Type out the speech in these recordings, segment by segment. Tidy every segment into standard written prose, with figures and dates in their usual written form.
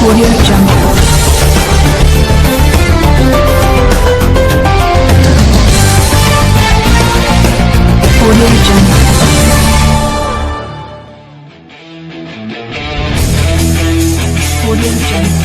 Audio Jungle. Audio Jungle. Audio Jungle.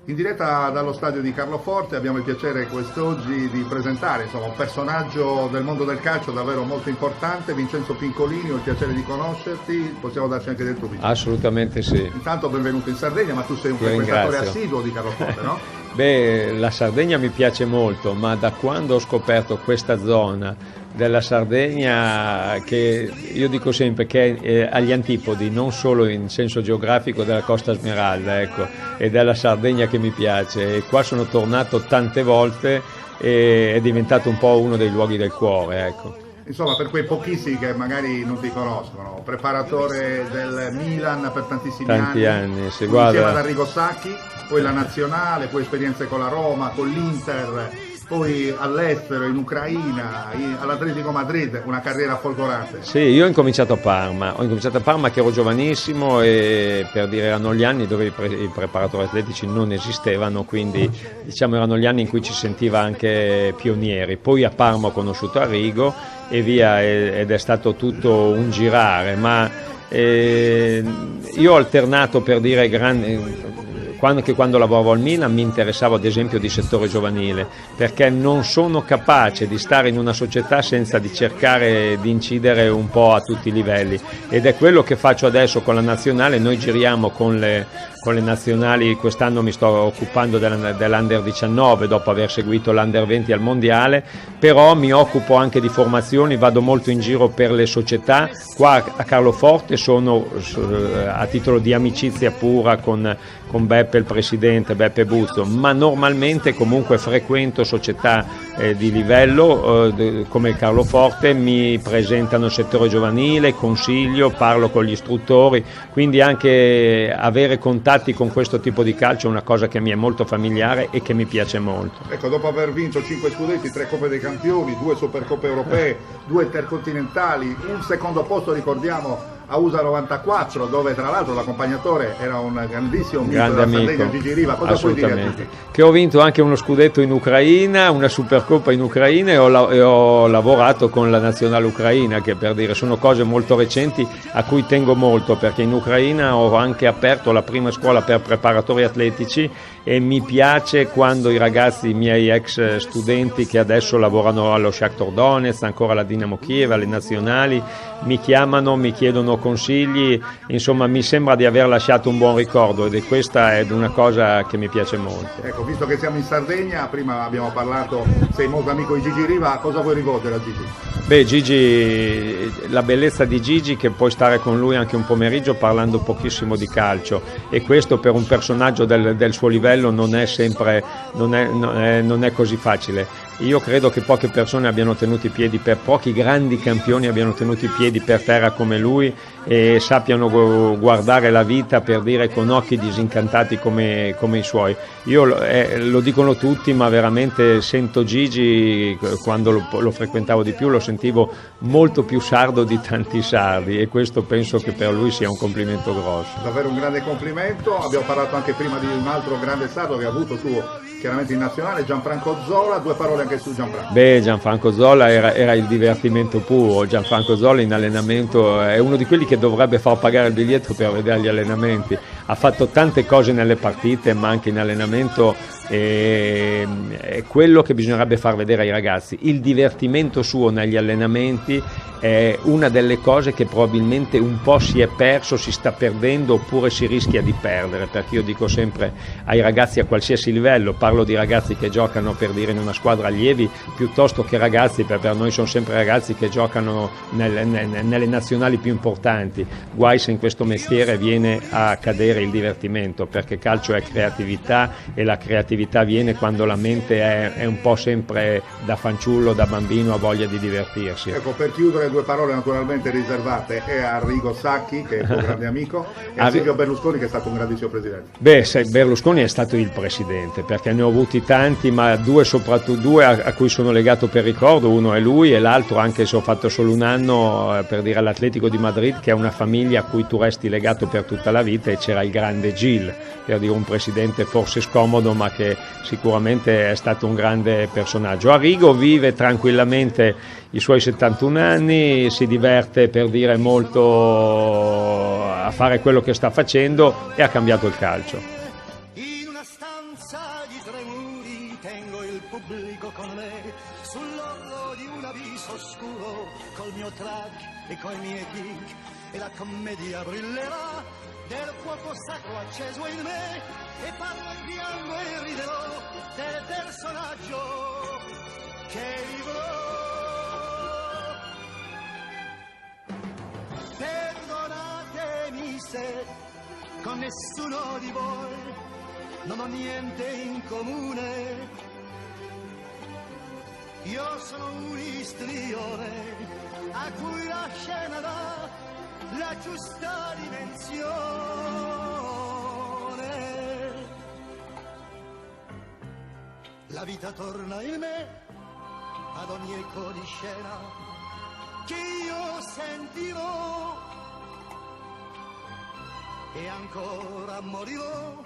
In diretta dallo stadio di Carloforte abbiamo il piacere quest'oggi di presentare un personaggio del mondo del calcio davvero molto importante, Vincenzo Pincolini. Ho il piacere di conoscerti, possiamo darci anche del tuo Vincenzo? Assolutamente sì. Intanto benvenuto in Sardegna, ma tu sei un Ti frequentatore ringrazio. assiduo di Carloforte, no? Beh, la Sardegna mi piace molto, ma da quando ho scoperto questa zona della Sardegna, che io dico sempre che è agli antipodi, non solo in senso geografico, della Costa Smeralda, ecco, è della Sardegna che mi piace, e qua sono tornato tante volte e è diventato un po' uno dei luoghi del cuore, ecco. Insomma, per quei pochissimi che magari non ti conoscono, preparatore del Milan per tantissimi Tanti anni, sì, insieme guarda. ad Arrigo Sacchi, poi la nazionale, poi esperienze con la Roma, con l'Inter, poi all'estero, in Ucraina, all'Atletico Madrid, una carriera folgorante. Sì, io ho incominciato a Parma che ero giovanissimo, e per dire erano gli anni dove i preparatori atletici non esistevano, quindi diciamo erano gli anni in cui ci sentiva anche pionieri. Poi a Parma ho conosciuto Arrigo e via, ed è stato tutto un girare, ma io ho alternato, per dire, quando lavoravo al Milan mi interessavo ad esempio di settore giovanile, perché non sono capace di stare in una società senza di cercare di incidere un po' a tutti i livelli, ed è quello che faccio adesso con la nazionale. Noi giriamo con le nazionali, quest'anno mi sto occupando dell'Under 19 dopo aver seguito l'Under 20 al Mondiale, però mi occupo anche di formazioni, vado molto in giro per le società. Qua a Carloforte sono a titolo di amicizia pura con Beppe, il presidente, Beppe Buzzo, ma normalmente comunque frequento società di livello come il Carloforte, mi presentano il settore giovanile, consiglio, parlo con gli istruttori, quindi anche avere contatti con questo tipo di calcio è una cosa che mi è molto familiare e che mi piace molto. Ecco, dopo aver vinto 5 scudetti, 3 Coppe dei Campioni, 2 Supercoppe europee, 2 intercontinentali, un secondo posto, ricordiamo, a USA 94, dove tra l'altro l'accompagnatore era un grandissimo Grande della amico, Sardegna, Gigi Riva. Cosa puoi dire a assolutamente. tutti? Che ho vinto anche uno scudetto in Ucraina, una Supercoppa in Ucraina, e ho lavorato con la nazionale ucraina, che, per dire, sono cose molto recenti a cui tengo molto, perché in Ucraina ho anche aperto la prima scuola per preparatori atletici, e mi piace quando i ragazzi, i miei ex studenti che adesso lavorano allo Shakhtar Donetsk, ancora alla Dinamo Kiev, alle nazionali, mi chiamano, mi chiedono consigli, insomma mi sembra di aver lasciato un buon ricordo, ed questa è una cosa che mi piace molto. Ecco, visto che siamo in Sardegna, prima abbiamo parlato, sei molto amico di Gigi Riva, cosa vuoi rivolgere a Gigi? Beh, Gigi, la bellezza di Gigi che puoi stare con lui anche un pomeriggio parlando pochissimo di calcio, e questo per un personaggio del suo livello non è così facile. Io credo che poche persone abbiano tenuto i piedi pochi grandi campioni abbiano tenuto i piedi per terra come lui, e sappiano guardare la vita, per dire, con occhi disincantati come i suoi. Io lo dicono tutti, ma veramente sento Gigi, quando lo frequentavo di più, lo sentivo molto più sardo di tanti sardi, e questo penso che per lui sia un complimento grosso. Davvero un grande complimento. Abbiamo parlato anche prima di un altro grande sardo che ha avuto tu chiaramente in nazionale, Gianfranco Zola. Due parole anche su Gianfranco. Beh, Gianfranco Zola era il divertimento puro. Gianfranco Zola in allenamento è uno di quelli che dovrebbe far pagare il biglietto per vedere gli allenamenti. Ha fatto tante cose nelle partite, ma anche in allenamento è quello che bisognerebbe far vedere ai ragazzi. Il divertimento suo negli allenamenti è una delle cose che probabilmente un po' si è perso, si sta perdendo, oppure si rischia di perdere, perché io dico sempre ai ragazzi a qualsiasi livello, parlo di ragazzi che giocano, per dire, in una squadra allievi, piuttosto che ragazzi, per noi sono sempre ragazzi che giocano nelle nazionali più importanti. Guai se in questo mestiere viene a cadere il divertimento, perché calcio è creatività, e la creatività creatività viene quando la mente è un po' sempre da fanciullo, da bambino, ha voglia di divertirsi. Ecco, per chiudere, due parole naturalmente riservate è a Arrigo Sacchi, che è il tuo grande amico, e a Silvio Berlusconi, che è stato un grandissimo presidente. Beh, Berlusconi è stato il presidente, perché ne ho avuti tanti, ma soprattutto due a cui sono legato per ricordo. Uno è lui e l'altro, anche se ho fatto solo un anno, per dire, all'Atletico di Madrid, che è una famiglia a cui tu resti legato per tutta la vita, e c'era il grande Gil, per dire un presidente forse scomodo, ma che sicuramente è stato un grande personaggio. Arrigo vive tranquillamente i suoi 71 anni, si diverte, per dire, molto a fare quello che sta facendo, e ha cambiato il calcio. In una stanza di 3 muri tengo il pubblico con me, sull'orlo di un abisso oscuro, col mio track e coi miei kick, e la commedia brillerà del fuoco sacro acceso in me, e parlo in piango e riderò del personaggio che vivrò. Perdonatemi se con nessuno di voi non ho niente in comune. Io sono un istrione a cui la scena dà la giusta dimensione. La vita torna in me ad ogni eco di scena che io sentirò, e ancora morirò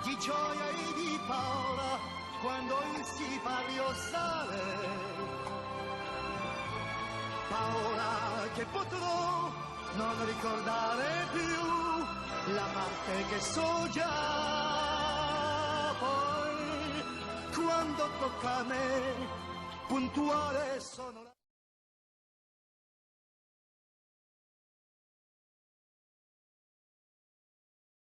di gioia e di paura quando il sipario sale, paura che potrò non ricordare più la parte che so già. Poi quando tocca a me, puntuale sono la